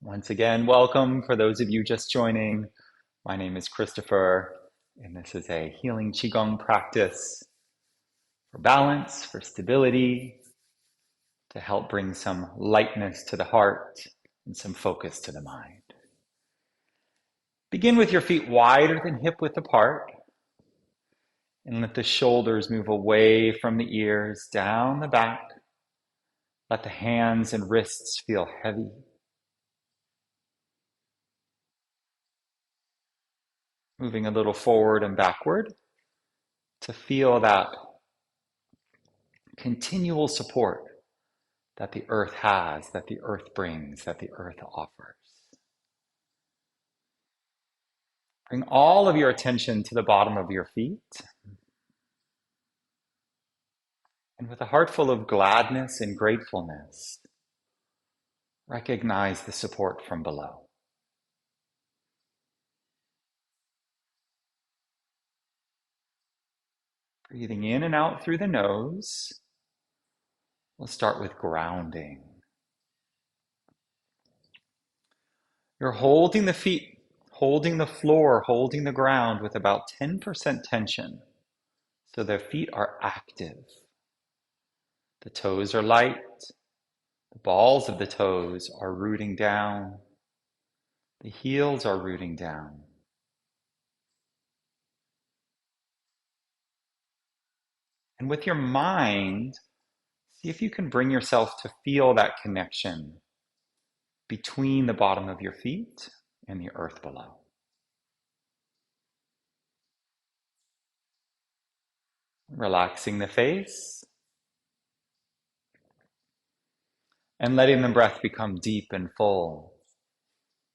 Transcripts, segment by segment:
Once again, welcome for those of you just joining. My name is Christopher, and this is a healing Qigong practice for balance, for stability, to help bring some lightness to the heart and some focus to the mind. Begin with your feet wider than hip width apart, and let the shoulders move away from the ears, down the back. Let the hands and wrists feel heavy. Moving a little forward and backward to feel that continual support that the earth has, that the earth brings, that the earth offers. Bring all of your attention to the bottom of your feet. And with a heart full of gladness and gratefulness, recognize the support from below. Breathing in and out through the nose. We'll start with grounding. You're holding the feet, holding the floor, holding the ground with about 10% tension. So their feet are active. The toes are light. The balls of the toes are rooting down. The heels are rooting down. And with your mind, see if you can bring yourself to feel that connection between the bottom of your feet and the earth below. Relaxing the face and letting the breath become deep and full.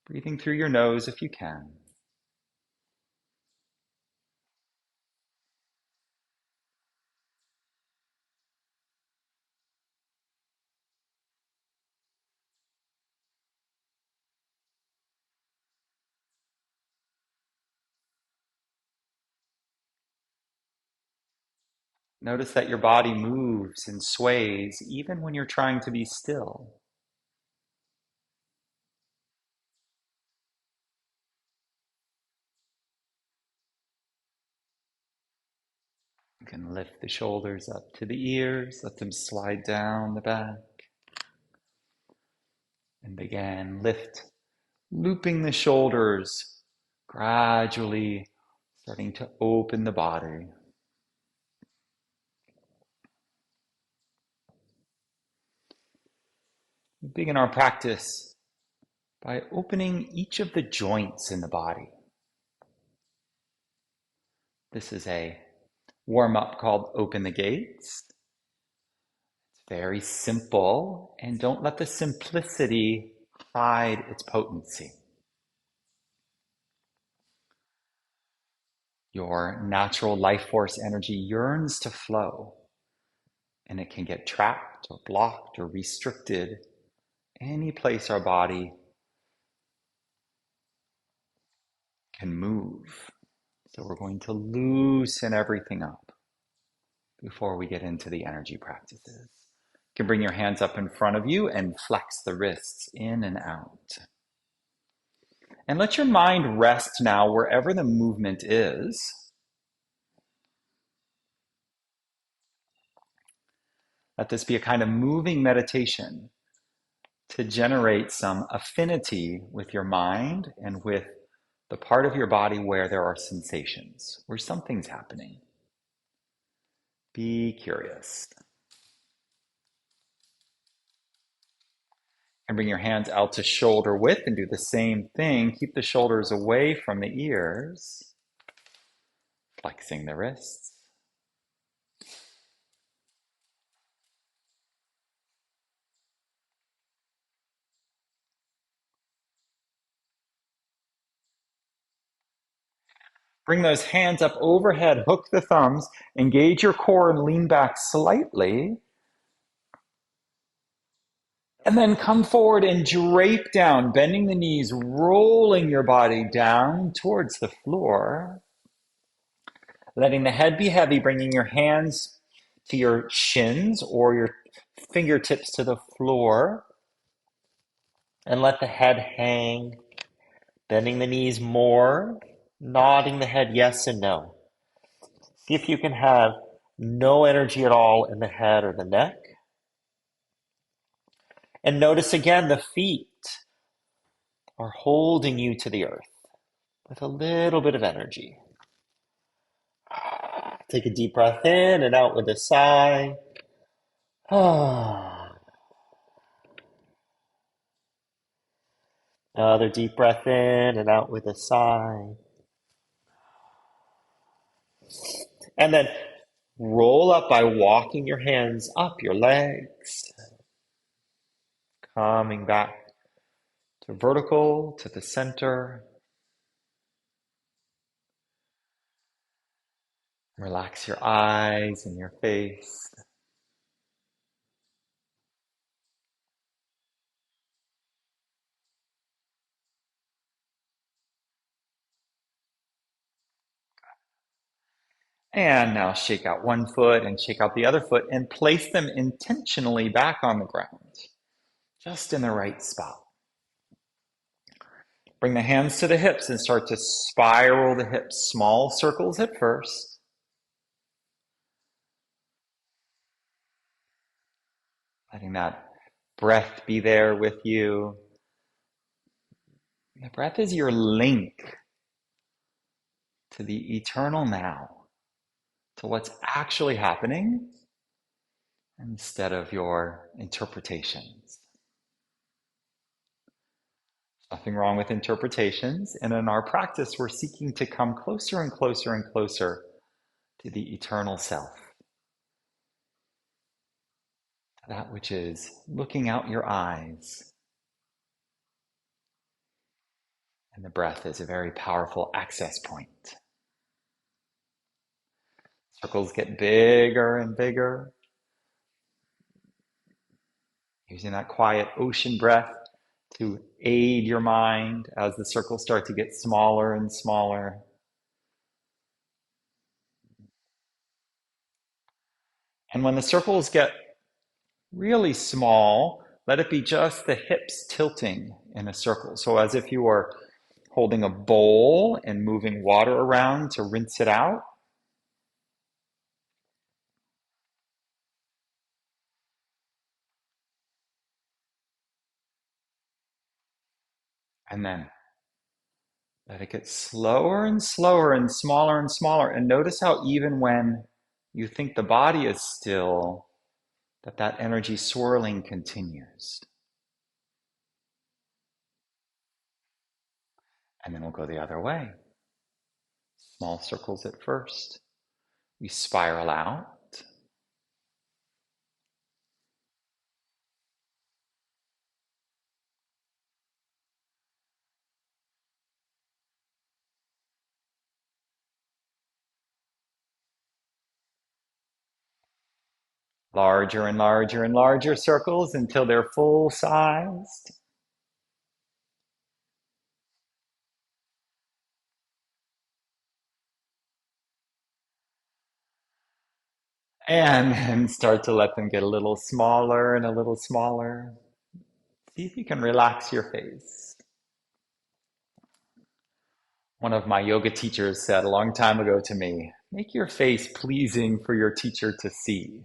Breathing through your nose if you can. Notice that your body moves and sways even when you're trying to be still. You can lift the shoulders up to the ears, let them slide down the back. And again, looping the shoulders, gradually starting to open the body. We begin our practice by opening each of the joints in the body. This is a warm-up called Open the Gates. It's very simple, and don't let the simplicity hide its potency. Your natural life force energy yearns to flow, and it can get trapped or blocked or restricted any place our body can move. So we're going to loosen everything up before we get into the energy practices. You can bring your hands up in front of you and flex the wrists in and out. And let your mind rest now wherever the movement is. Let this be a kind of moving meditation to generate some affinity with your mind and with the part of your body where there are sensations, where something's happening. Be curious. And bring your hands out to shoulder width and do the same thing. Keep the shoulders away from the ears. Flexing the wrists. Bring those hands up overhead, hook the thumbs, engage your core and lean back slightly. And then come forward and drape down, bending the knees, rolling your body down towards the floor. Letting the head be heavy, bringing your hands to your shins or your fingertips to the floor. And let the head hang, bending the knees more, nodding the head yes and no. See if you can have no energy at all in the head or the neck. And notice again the feet are holding you to the earth with a little bit of energy. Take a deep breath in and out with a sigh. Another deep breath in and out with a sigh. And then roll up by walking your hands up your legs, coming back to vertical, to the center. Relax your eyes and your face. And now shake out one foot and shake out the other foot and place them intentionally back on the ground, just in the right spot. Bring the hands to the hips and start to spiral the hips. Small circles at first. Letting that breath be there with you. The breath is your link to the eternal now, to what's actually happening instead of your interpretations. Nothing wrong with interpretations. And in our practice, we're seeking to come closer and closer and closer to the eternal self, to that which is looking out your eyes. And the breath is a very powerful access point. Circles get bigger and bigger. Using that quiet ocean breath to aid your mind as the circles start to get smaller and smaller. And when the circles get really small, let it be just the hips tilting in a circle. So as if you were holding a bowl and moving water around to rinse it out. And then let it get slower and slower and smaller and smaller. And notice how even when you think the body is still, that energy swirling continues. And then we'll go the other way. Small circles at first. We spiral out. Larger and larger and larger circles until they're full sized. And then start to let them get a little smaller and a little smaller. See if you can relax your face. One of my yoga teachers said a long time ago to me, make your face pleasing for your teacher to see.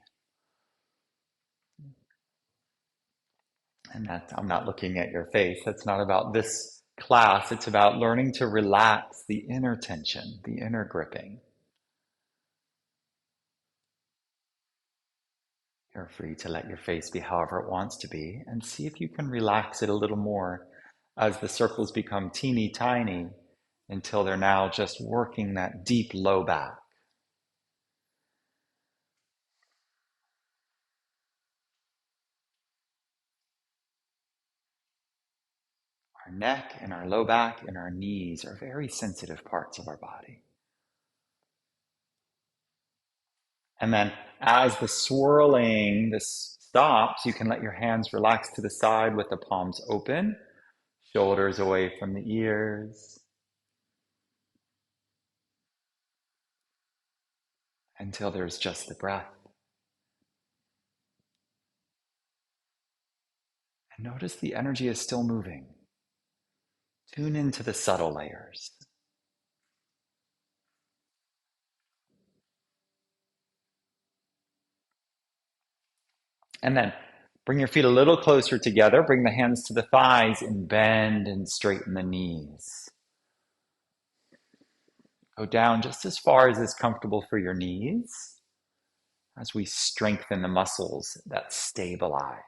And that I'm not looking at your face. That's not about this class. It's about learning to relax the inner tension, the inner gripping. You're free to let your face be however it wants to be and see if you can relax it a little more as the circles become teeny tiny until they're now just working that deep low back. Our neck and our low back and our knees are very sensitive parts of our body. And then as the swirling this stops, you can let your hands relax to the side with the palms open, shoulders away from the ears, until there's just the breath. And notice the energy is still moving. Tune into the subtle layers. And then bring your feet a little closer together. Bring the hands to the thighs and bend and straighten the knees. Go down just as far as is comfortable for your knees as we strengthen the muscles that stabilize.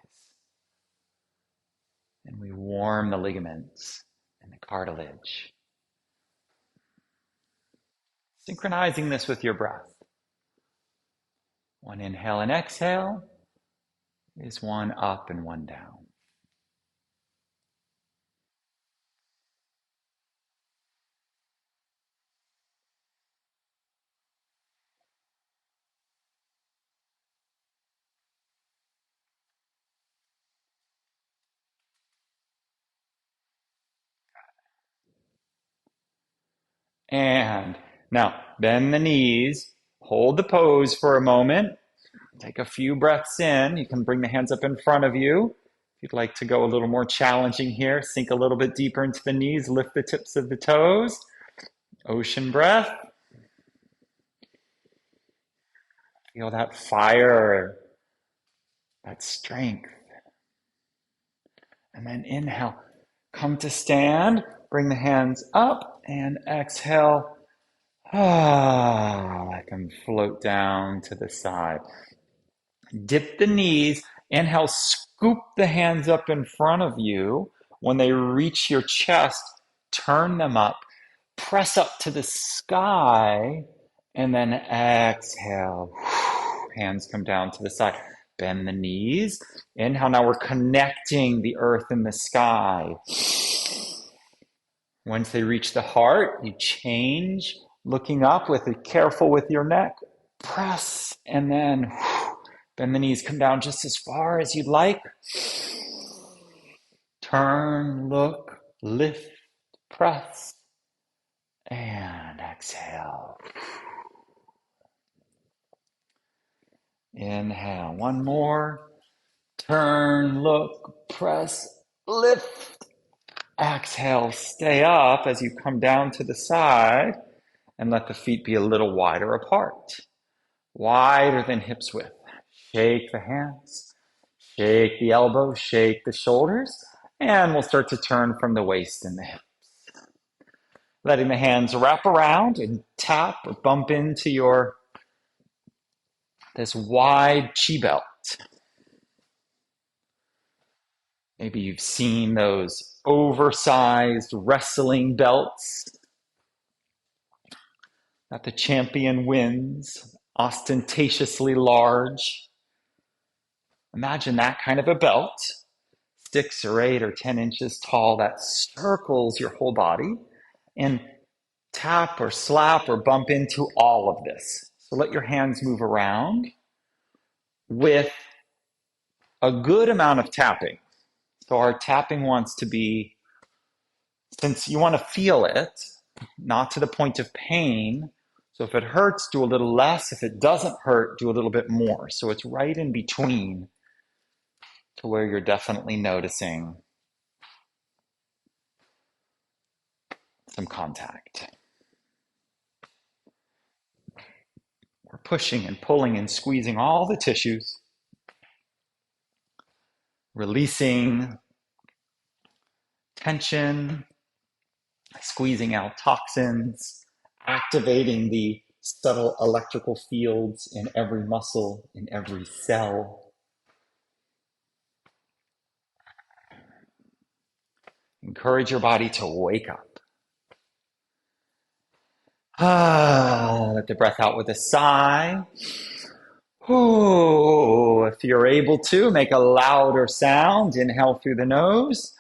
And we warm the ligaments and the cartilage. Synchronizing this with your breath. One inhale and exhale is one up and one down. And now bend the knees, hold the pose for a moment, take a few breaths in. You can bring the hands up in front of you. If you'd like to go a little more challenging here, sink a little bit deeper into the knees, lift the tips of the toes. Ocean breath. Feel that fire, that strength. And then inhale, come to stand, bring the hands up and exhale. Let them float down to the side. Dip the knees. Inhale, scoop the hands up in front of you. When they reach your chest, turn them up. Press up to the sky. And then exhale. Hands come down to the side. Bend the knees. Inhale. Now we're connecting the earth and the sky. Once they reach the heart, you change, looking up with it, careful with your neck. Press and then bend the knees, come down just as far as you'd like. Turn, look, lift, press, and exhale. Inhale, one more. Turn, look, press, lift. Exhale, stay up as you come down to the side and let the feet be a little wider apart. Wider than hips width. Shake the hands, shake the elbows, shake the shoulders, and we'll start to turn from the waist and the hips. Letting the hands wrap around and tap or bump into this wide chi belt. Maybe you've seen those oversized wrestling belts that the champion wins, ostentatiously large. Imagine that kind of a belt, 6 or 8 or 10 inches tall, that circles your whole body, and tap or slap or bump into all of this. So let your hands move around with a good amount of tapping. So our tapping wants to be, since you want to feel it, not to the point of pain. So if it hurts, do a little less. If it doesn't hurt, do a little bit more. So it's right in between to where you're definitely noticing some contact. We're pushing and pulling and squeezing all the tissues, releasing tension, squeezing out toxins, activating the subtle electrical fields in every muscle, in every cell. Encourage your body to wake up. Let the breath out with a sigh. If you're able to, make a louder sound. Inhale through the nose.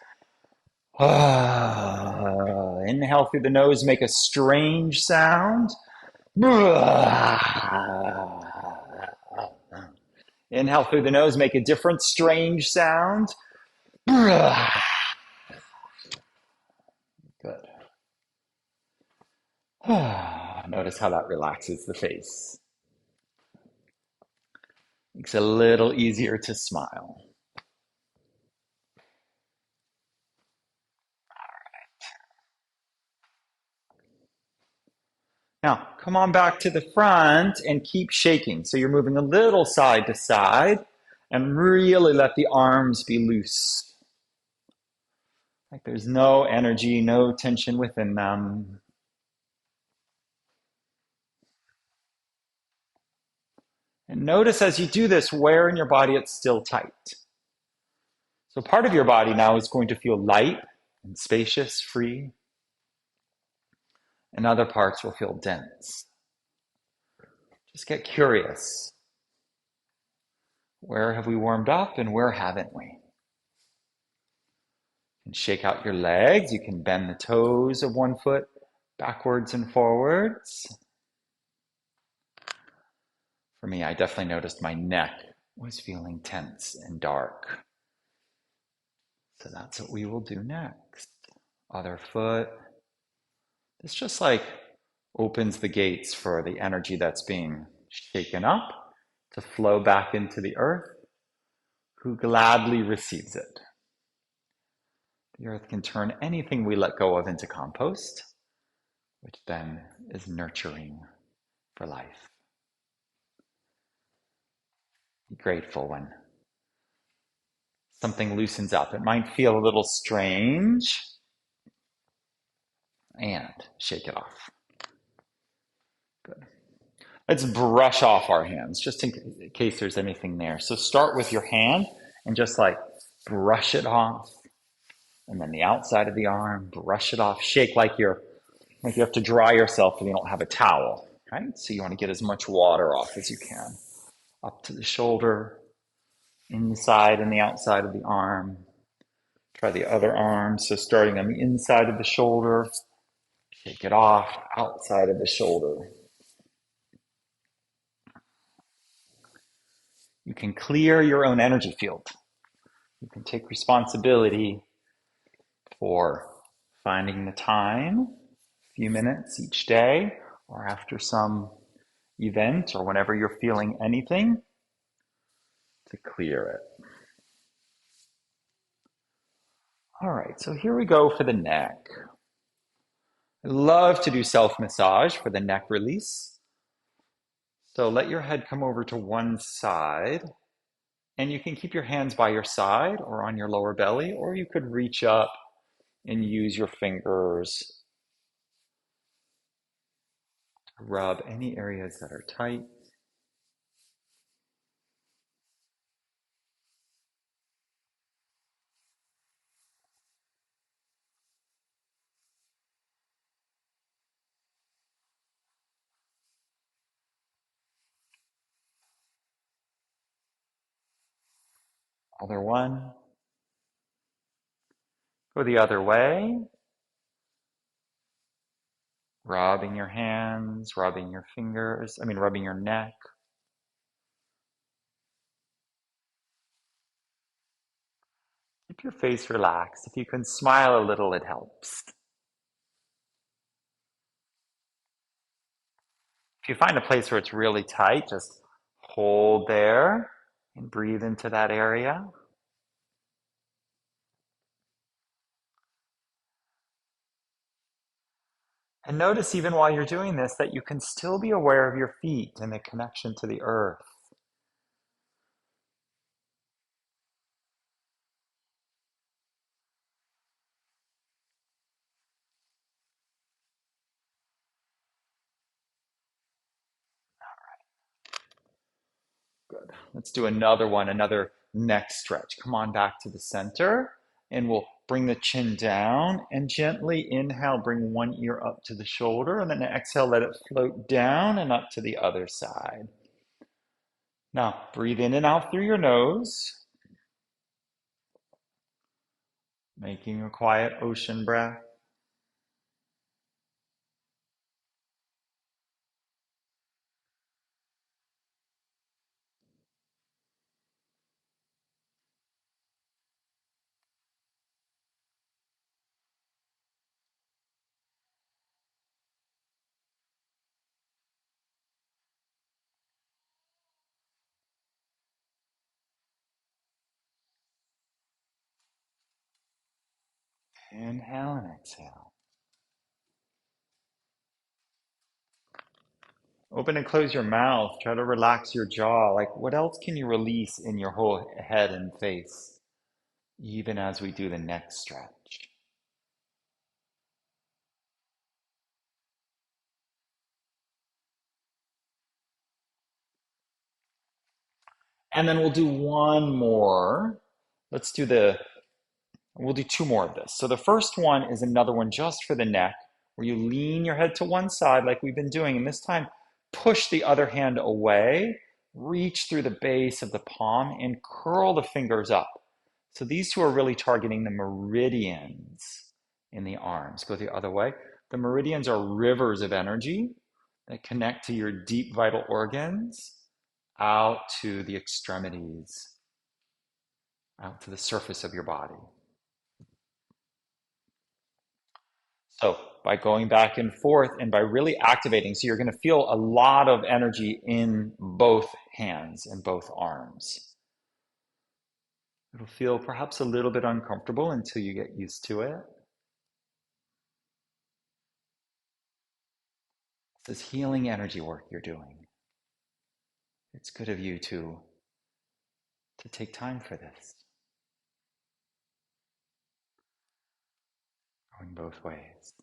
Inhale through the nose, make a strange sound. Inhale through the nose, make a different strange sound. Good. Notice how that relaxes the face. Makes it a little easier to smile. Now, come on back to the front and keep shaking. So you're moving a little side to side and really let the arms be loose. Like there's no energy, no tension within them. And notice as you do this, where in your body it's still tight. So part of your body now is going to feel light and spacious, free, and other parts will feel dense. Just get curious. Where have we warmed up and where haven't we? You can shake out your legs. You can bend the toes of one foot backwards and forwards. For me, I definitely noticed my neck was feeling tense and dark. So that's what we will do next. Other foot. This just like opens the gates for the energy that's being shaken up to flow back into the earth, who gladly receives it. The earth can turn anything we let go of into compost, which then is nurturing for life. Be grateful when something loosens up. It might feel a little strange, and shake it off. Good. Let's brush off our hands, just in case there's anything there. So start with your hand and just like brush it off. And then the outside of the arm, brush it off. Shake like you have to dry yourself and you don't have a towel, right? So you want to get as much water off as you can. Up to the shoulder, inside and the outside of the arm. Try the other arm. So starting on the inside of the shoulder, shake it off, outside of the shoulder. You can clear your own energy field. You can take responsibility for finding the time, a few minutes each day, or after some event, or whenever you're feeling anything, to clear it. All right, so here we go for the neck. I love to do self-massage for the neck release. So let your head come over to one side, and you can keep your hands by your side or on your lower belly, or you could reach up and use your fingers to rub any areas that are tight. Other one. Go the other way. Rubbing your hands, rubbing your fingers, rubbing your neck. Keep your face relaxed. If you can smile a little, it helps. If you find a place where it's really tight, just hold there and breathe into that area. And notice even while you're doing this that you can still be aware of your feet and the connection to the earth. Good. Let's do another one, another neck stretch. Come on back to the center and we'll bring the chin down and gently inhale, bring one ear up to the shoulder, and then exhale, let it float down and up to the other side. Now, breathe in and out through your nose, making a quiet ocean breath. Inhale and exhale. Open and close your mouth. Try to relax your jaw. Like, what else can you release in your whole head and face, even as we do the neck stretch? And then we'll do one more. Let's do the We'll do two more of this. So the first one is another one just for the neck, where you lean your head to one side like we've been doing, and this time push the other hand away, reach through the base of the palm, and curl the fingers up. So these two are really targeting the meridians in the arms. Go the other way. The meridians are rivers of energy that connect to your deep vital organs out to the extremities, out to the surface of your body. So by going back and forth and by really activating, so you're going to feel a lot of energy in both hands and both arms. It'll feel perhaps a little bit uncomfortable until you get used to it. This is healing energy work you're doing. It's good of you to take time for this, going both ways.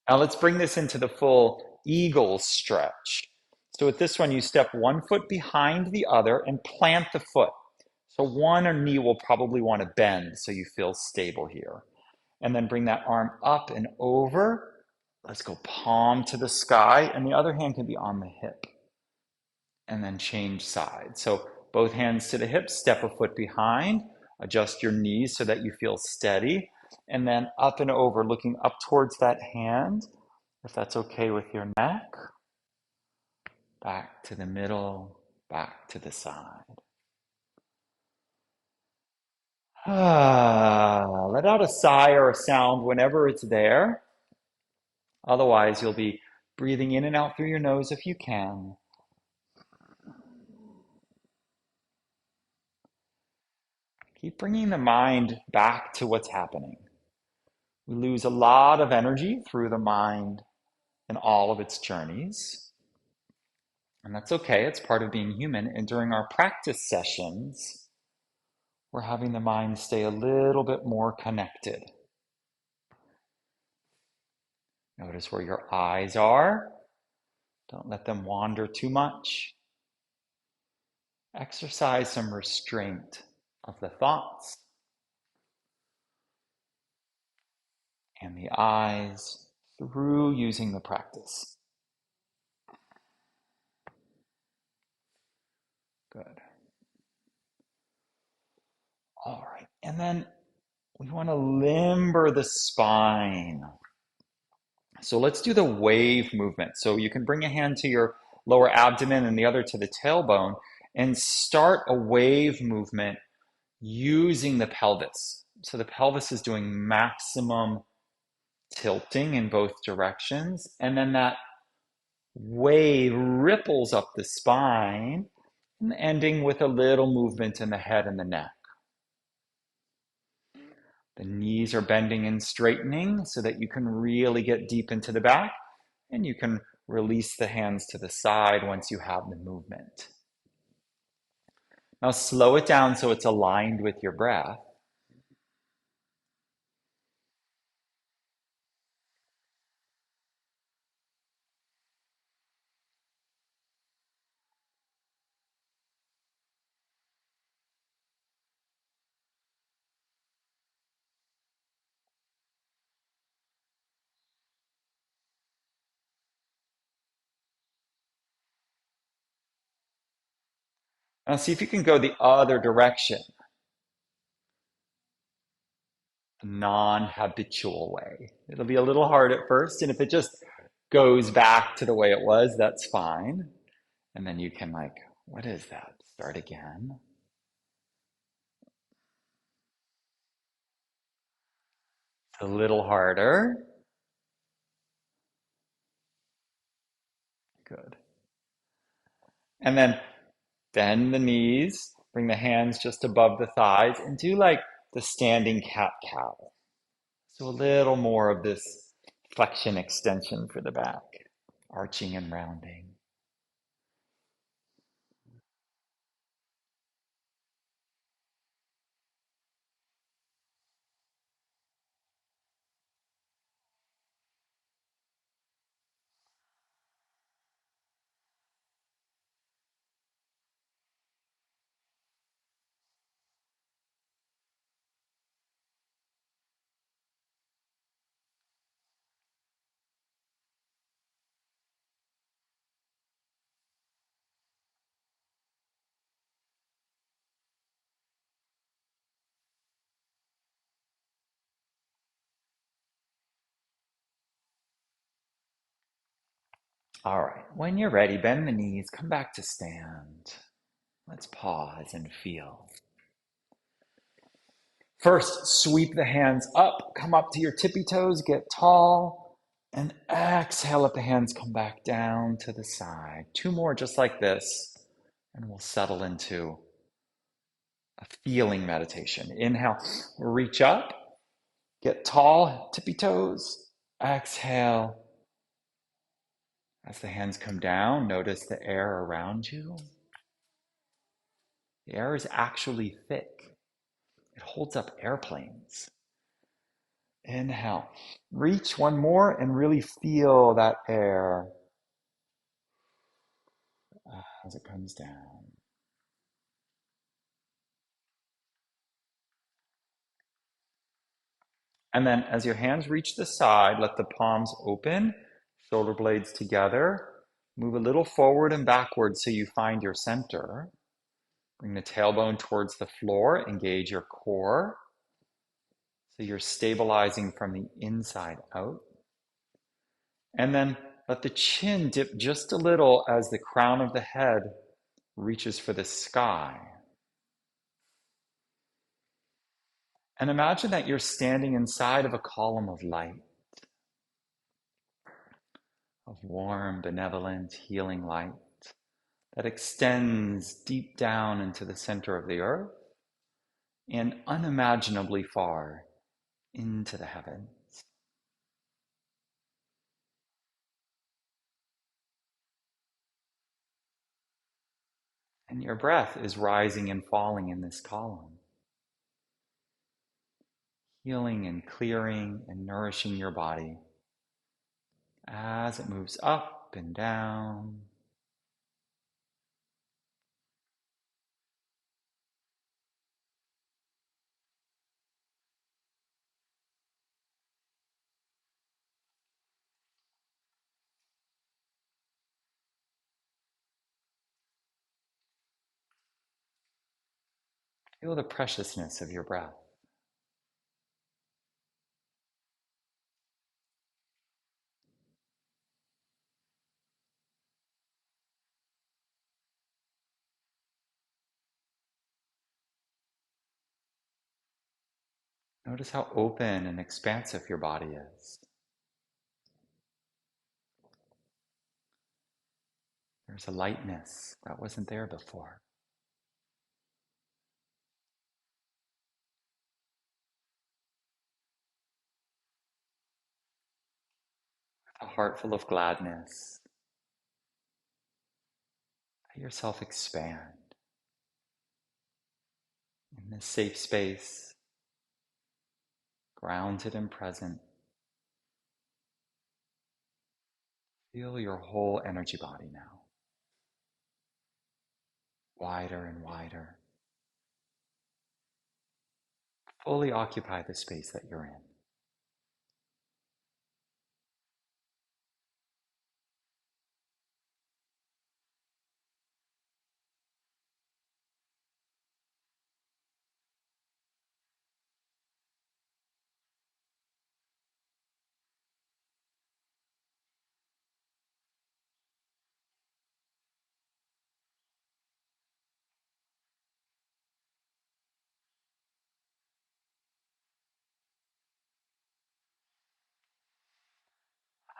Now let's bring this into the full eagle stretch. So with this one, you step one foot behind the other and plant the foot. So one knee will probably want to bend so you feel stable here. And then bring that arm up and over. Let's go palm to the sky, and the other hand can be on the hip. And then change sides. So both hands to the hips, step a foot behind, adjust your knees so that you feel steady, and then up and over, looking up towards that hand, if that's okay with your neck. Back to the middle, back to the side. Let out a sigh or a sound whenever it's there. Otherwise, you'll be breathing in and out through your nose if you can. Keep bringing the mind back to what's happening. We lose a lot of energy through the mind in all of its journeys. And that's okay, it's part of being human. And during our practice sessions, we're having the mind stay a little bit more connected. Notice where your eyes are. Don't let them wander too much. Exercise some restraint of the thoughts and the eyes through using the practice. Good. All right. And then we want to limber the spine. So let's do the wave movement. So you can bring a hand to your lower abdomen and the other to the tailbone and start a wave movement using the pelvis. So the pelvis is doing maximum tilting in both directions. And then that wave ripples up the spine, and ending with a little movement in the head and the neck. The knees are bending and straightening so that you can really get deep into the back, and you can release the hands to the side once you have the movement. Now slow it down so it's aligned with your breath. Now see if you can go the other direction, a non-habitual way. It'll be a little hard at first, and if it just goes back to the way it was, that's fine. And then you can like, what is that? Start again. A little harder. And then bend the knees, bring the hands just above the thighs, and do like the standing cat-cow. So a little more of this flexion extension for the back, arching and rounding. All right, when you're ready, bend the knees, come back to stand. Let's pause and feel. First, sweep the hands up, come up to your tippy toes, get tall, and exhale, let the hands come back down to the side. Two more just like this, and we'll settle into a feeling meditation. Inhale, reach up, get tall, tippy toes. Exhale, as the hands come down, notice the air around you. The air is actually thick. It holds up airplanes. Inhale. Reach one more and really feel that air as it comes down. And then as your hands reach the side, let the palms open, shoulder blades together. Move a little forward and backward so you find your center. Bring the tailbone towards the floor, engage your core. So you're stabilizing from the inside out. And then let the chin dip just a little as the crown of the head reaches for the sky. And imagine that you're standing inside of a column of light, of warm, benevolent, healing light that extends deep down into the center of the earth and unimaginably far into the heavens. And your breath is rising and falling in this column, healing and clearing and nourishing your body as it moves up and down. Feel the preciousness of your breath. Notice how open and expansive your body is. There's a lightness that wasn't there before. A heart full of gladness. Let yourself expand in this safe space, grounded and present. Feel your whole energy body now, wider and wider. Fully occupy the space that you're in.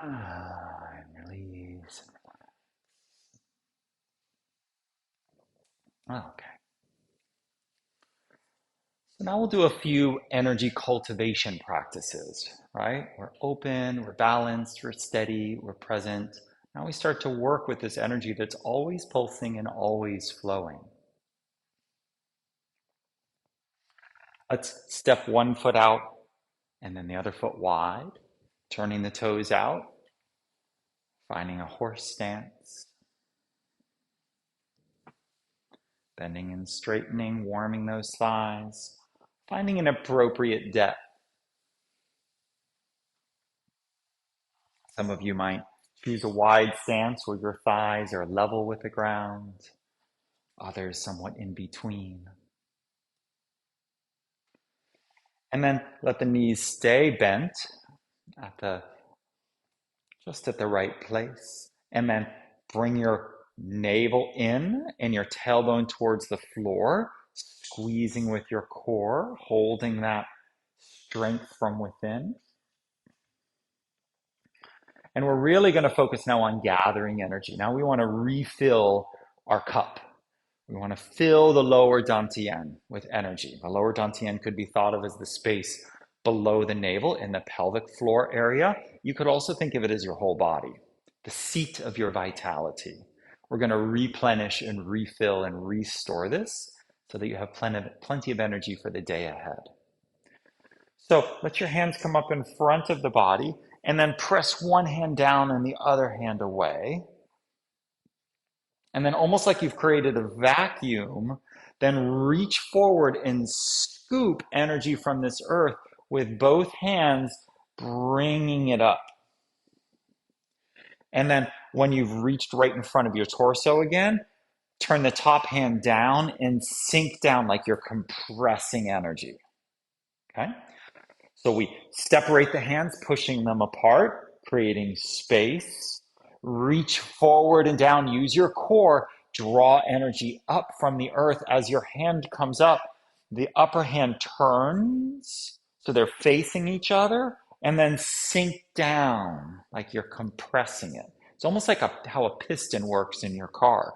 And release. Okay. So now we'll do a few energy cultivation practices, right? We're open, we're balanced, we're steady, we're present. Now we start to work with this energy that's always pulsing and always flowing. Let's step one foot out and then the other foot wide, turning the toes out, finding a horse stance, bending and straightening, warming those thighs, finding an appropriate depth. Some of you might choose a wide stance where your thighs are level with the ground, others somewhat in between. And then let the knees stay bent at the just at the right place. And then bring your navel in and your tailbone towards the floor, squeezing with your core, holding that strength from within. And we're really going to focus now on gathering energy. Now we want to refill our cup. We want to fill the lower dantian with energy. The lower dantian could be thought of as the space below the navel in the pelvic floor area. You could also think of it as your whole body, the seat of your vitality. We're going to replenish and refill and restore this so that you have plenty of energy for the day ahead. So let your hands come up in front of the body and then press one hand down and the other hand away. And then almost like you've created a vacuum, then reach forward and scoop energy from this earth with both hands, bringing it up. And then when you've reached right in front of your torso again, turn the top hand down and sink down like you're compressing energy. Okay? So we separate the hands, pushing them apart, creating space. Reach forward and down. Use your core. Draw energy up from the earth. As your hand comes up, the upper hand turns so they're facing each other, and then sink down like you're compressing it. It's almost like how a piston works in your car.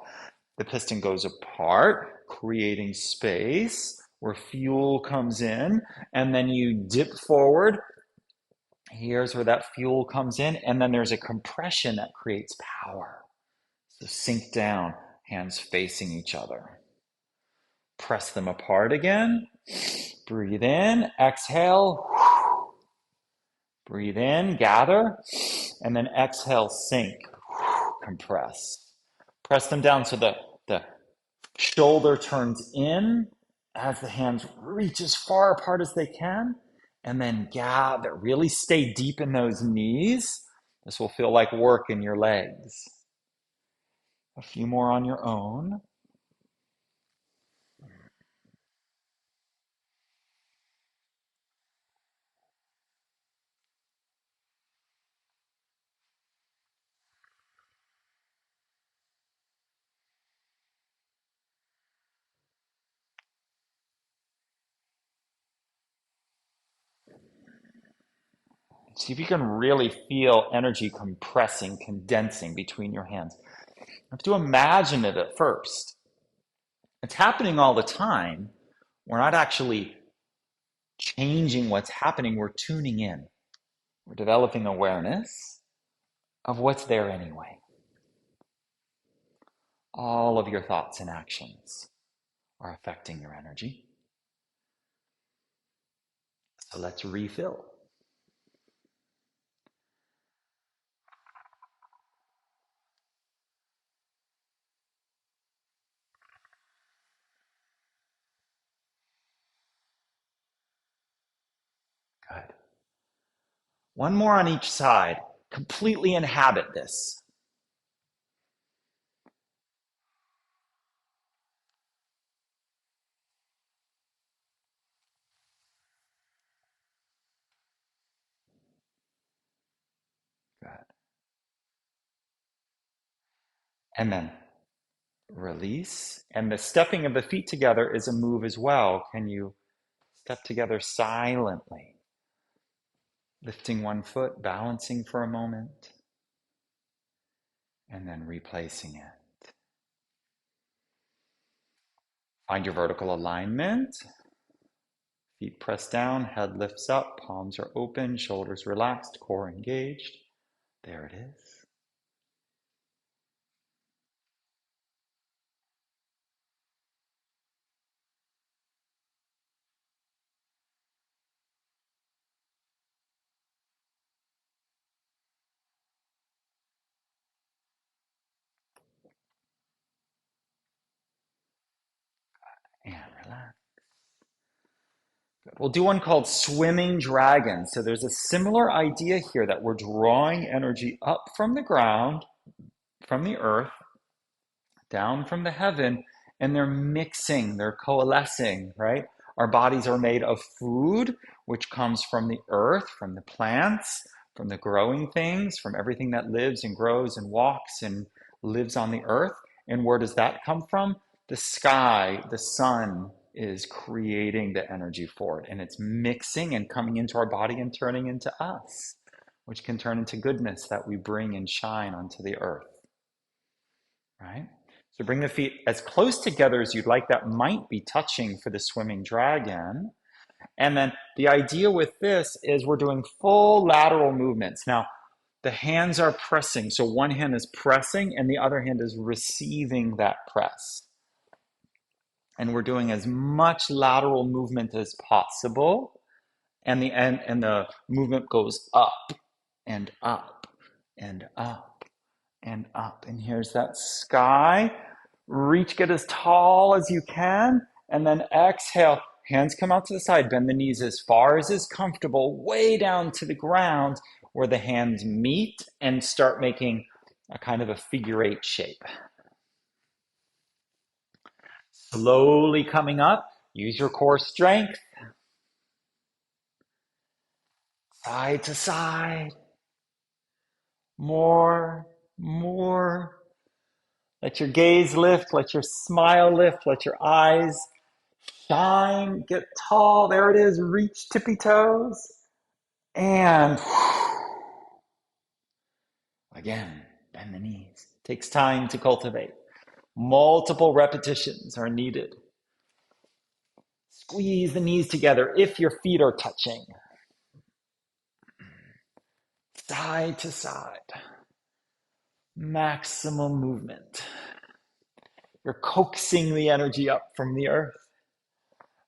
The piston goes apart, creating space where fuel comes in, and then you dip forward. Here's where that fuel comes in, and then there's a compression that creates power. So sink down, hands facing each other. Press them apart again. Breathe in, exhale. Breathe in, gather, and then exhale, sink, compress. Press them down so the shoulder turns in as the hands reach as far apart as they can, and then gather. Really stay deep in those knees. This will feel like work in your legs. A few more on your own. See if you can really feel energy compressing, condensing between your hands. You have to imagine it at first. It's happening all the time. We're not actually changing what's happening, we're tuning in. We're developing awareness of what's there anyway. All of your thoughts and actions are affecting your energy. So let's refill. Good. One more on each side. Completely inhabit this. Good. And then release. And the stepping of the feet together is a move as well. Can you step together silently? Lifting one foot, balancing for a moment, and then replacing it. Find your vertical alignment. Feet pressed down, head lifts up, palms are open, shoulders relaxed, core engaged. There it is. And relax. Good. We'll do one called swimming dragon. So there's a similar idea here that we're drawing energy up from the ground, from the earth, down from the heaven, and they're mixing, they're coalescing, right? Our bodies are made of food, which comes from the earth, from the plants, from the growing things, from everything that lives and grows and walks and lives on the earth. And where does that come from? The sky, the sun is creating the energy for it, and it's mixing and coming into our body and turning into us, which can turn into goodness that we bring and shine onto the earth, right? So bring the feet as close together as you'd like. That might be touching for the swimming dragon. And then the idea with this is we're doing full lateral movements. Now, the hands are pressing. So one hand is pressing and the other hand is receiving that press. And we're doing as much lateral movement as possible. And the movement goes up and up and up and up. And here's that sky. Reach, get as tall as you can, and then exhale. Hands come out to the side, bend the knees as far as is comfortable, way down to the ground where the hands meet, and start making a kind of a figure eight shape. Slowly coming up, use your core strength, side to side, more. Let your gaze lift, let your smile lift, let your eyes shine, get tall. There it is. Reach tippy toes. And again, bend the knees. Takes time to cultivate. Multiple repetitions are needed. Squeeze the knees together if your feet are touching. Side to side. Maximum movement. You're coaxing the energy up from the earth.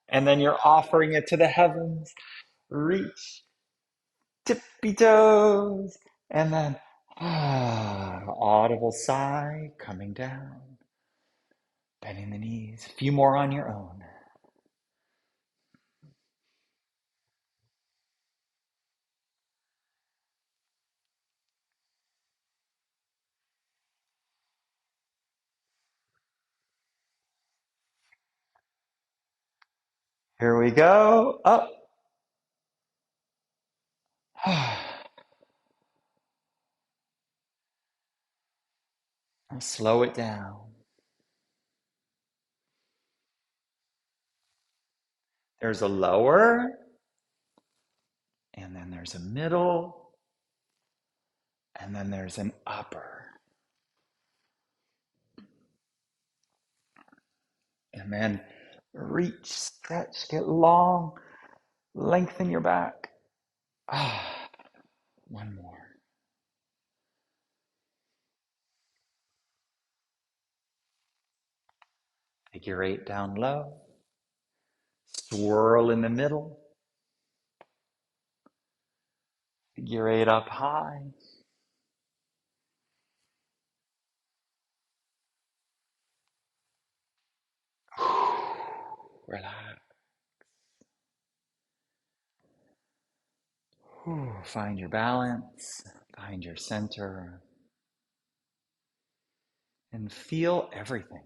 And then you're offering it to the heavens. Reach, tippy toes. And then audible sigh coming down. Bending the knees. A few more on your own. Here we go. Up. I'll slow it down. There's a lower, and then there's a middle, and then there's an upper. And then reach, stretch, get long, lengthen your back. One more. Figure eight down low. Swirl in the middle. Figure eight up high. Relax. Find your balance. Find your center. And feel everything.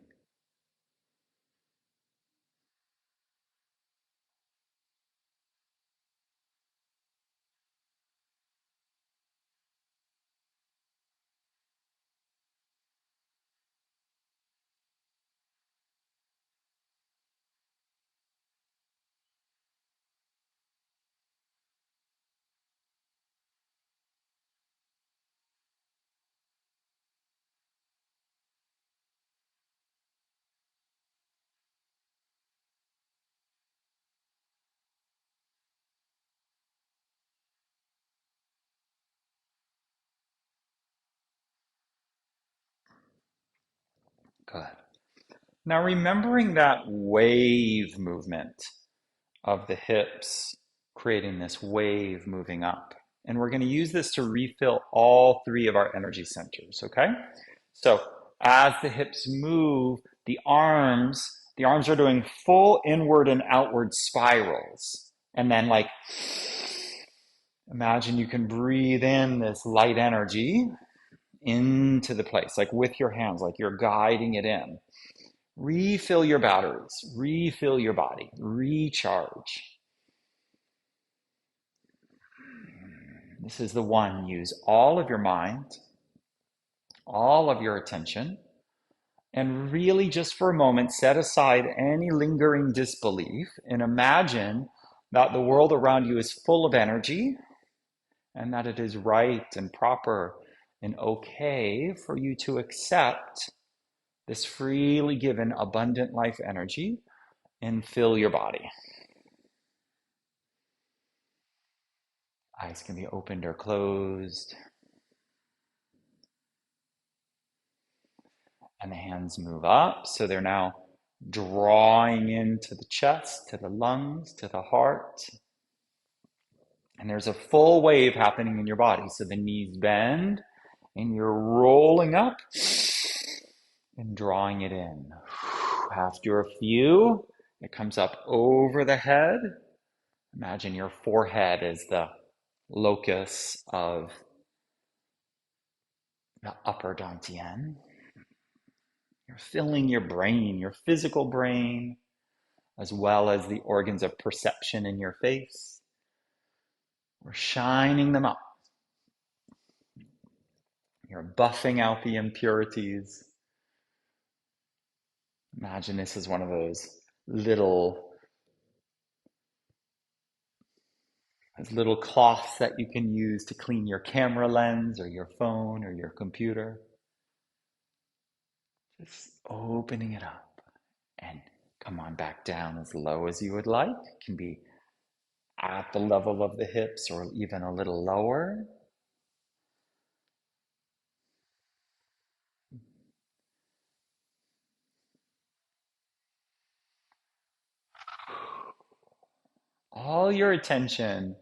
Good. Now, remembering that wave movement of the hips, creating this wave moving up. And we're going to use this to refill all three of our energy centers, okay? So as the hips move, the arms are doing full inward and outward spirals. And then like, imagine you can breathe in this light energy into the place, like with your hands, like you're guiding it in. Refill your batteries, refill your body, recharge. This is the one. Use all of your mind, all of your attention, and really just for a moment set aside any lingering disbelief and imagine that the world around you is full of energy and that it is right and proper and okay for you to accept this freely given abundant life energy and fill your body. Eyes can be opened or closed, and the hands move up. So they're now drawing into the chest, to the lungs, to the heart. And there's a full wave happening in your body. So the knees bend and you're rolling up and drawing it in. After a few, it comes up over the head. Imagine your forehead is the locus of the upper dantian. You're filling your brain, your physical brain, as well as the organs of perception in your face. We're shining them up. You're buffing out the impurities. Imagine this is one of those little cloths that you can use to clean your camera lens or your phone or your computer. Just opening it up and come on back down as low as you would like. It can be at the level of the hips or even a little lower. All your attention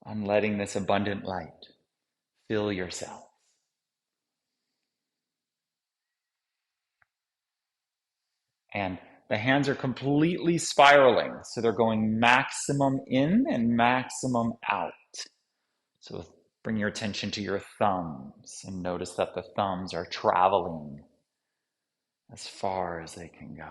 on letting this abundant light fill your cells. And the hands are completely spiraling. So they're going maximum in and maximum out. So bring your attention to your thumbs and notice that the thumbs are traveling as far as they can go.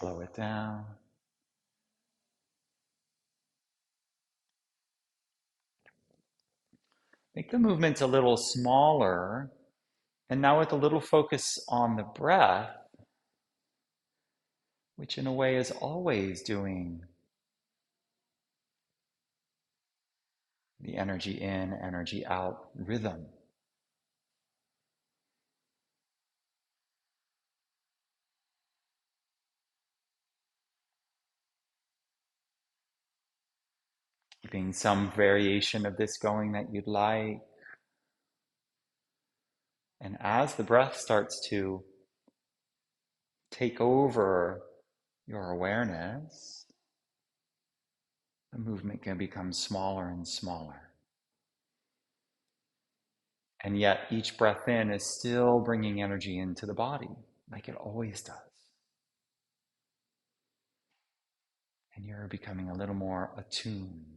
Slow it down. Make the movements a little smaller. And now with a little focus on the breath, which in a way is always doing the energy in, energy out rhythm. Keeping some variation of this going that you'd like. And as the breath starts to take over your awareness, the movement can become smaller and smaller. And yet each breath in is still bringing energy into the body, like it always does. And you're becoming a little more attuned.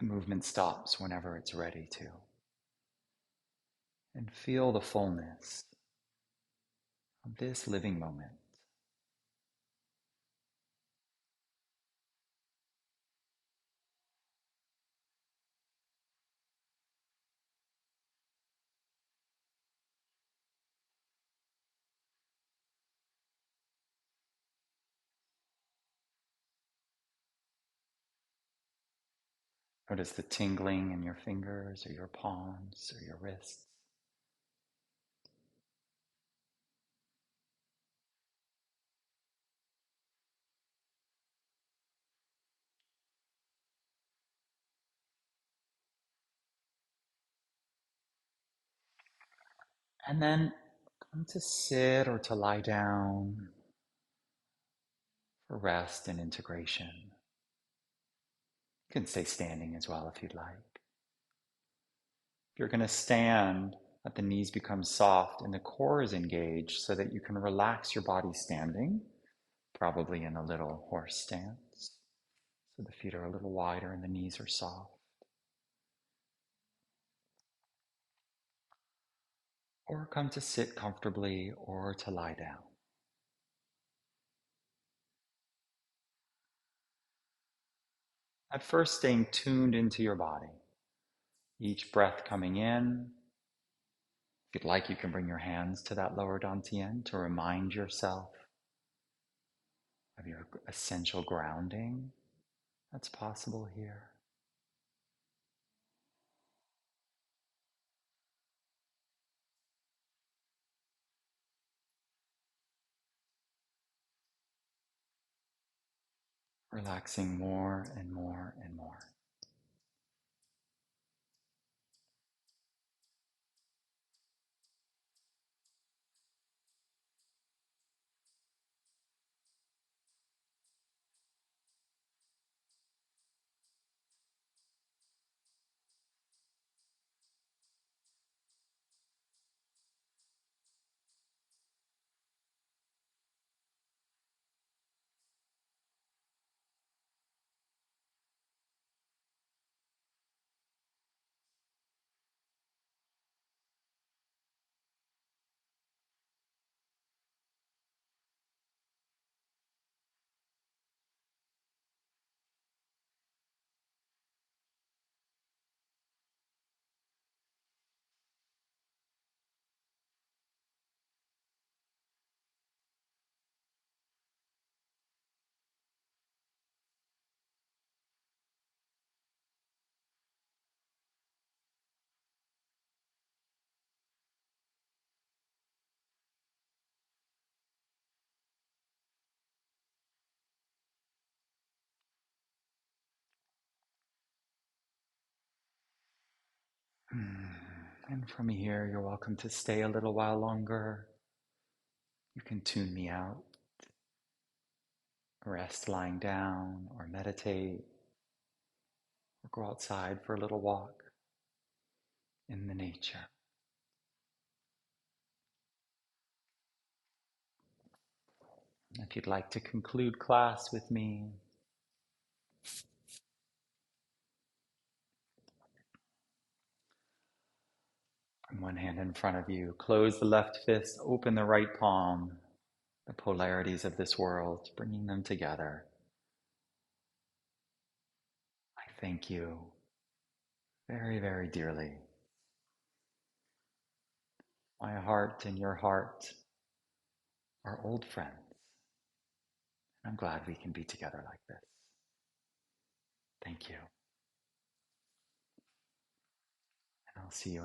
The movement stops whenever it's ready to. And feel the fullness. of this living moment. Notice the tingling in your fingers or your palms or your wrists. And then come to sit or to lie down for rest and integration. You can stay standing as well if you'd like. If you're going to stand, let the knees become soft and the core is engaged so that you can relax your body standing, probably in a little horse stance. So the feet are a little wider and the knees are soft. Or come to sit comfortably or to lie down. At first, staying tuned into your body. Each breath coming in. If you'd like, you can bring your hands to that lower dantian to remind yourself of your essential grounding that's possible here. Relaxing more and more and more. And from here, you're welcome to stay a little while longer. You can tune me out, rest lying down, or meditate, or go outside for a little walk in the nature. If you'd like to conclude class with me, one hand in front of you, close the left fist, open the right palm, the polarities of this world, bringing them together. I thank you very, very dearly. My heart and your heart are old friends. I'm glad we can be together like this. Thank you. And I'll see you in